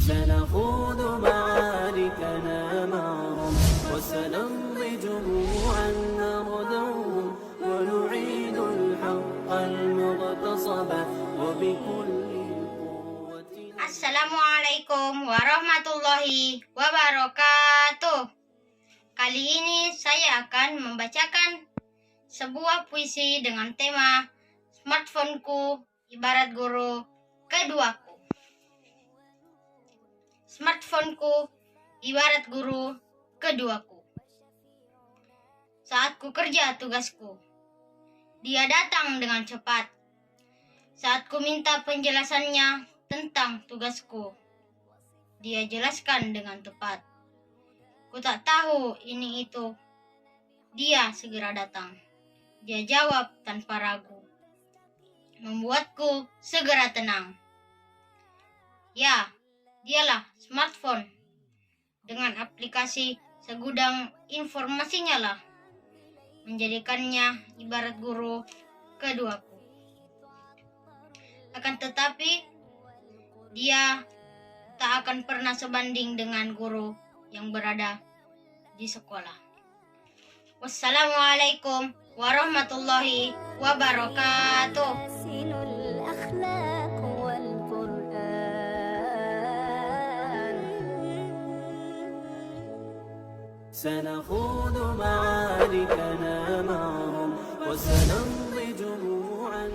سنخوض معاركنا معهم وسنمضي جموعا نردعهم ونعيد الحق المغتصب وبكل قوة. Assalamualaikum warahmatullahi wabarakatuh. Kali ini saya akan membacakan sebuah puisi dengan tema Smartphoneku ibarat guru keduaku. Smartphoneku ibarat guru keduaku. Saat ku kerja tugasku, dia datang dengan cepat. Saat ku minta penjelasannya tentang tugasku, dia jelaskan dengan tepat. Ku tak tahu ini itu, dia segera datang. Dia jawab tanpa ragu, membuatku segera tenang. Ya, dialah smartphone. Dengan aplikasi segudang informasinya lah, menjadikannya ibarat guru keduaku. Akan tetapi, dia tak akan pernah sebanding dengan guru yang berada di sekolah. Wassalamualaikum warahmatullahi wabarakatuh. سنخوض معاركنا معهم وسنمضي جموعا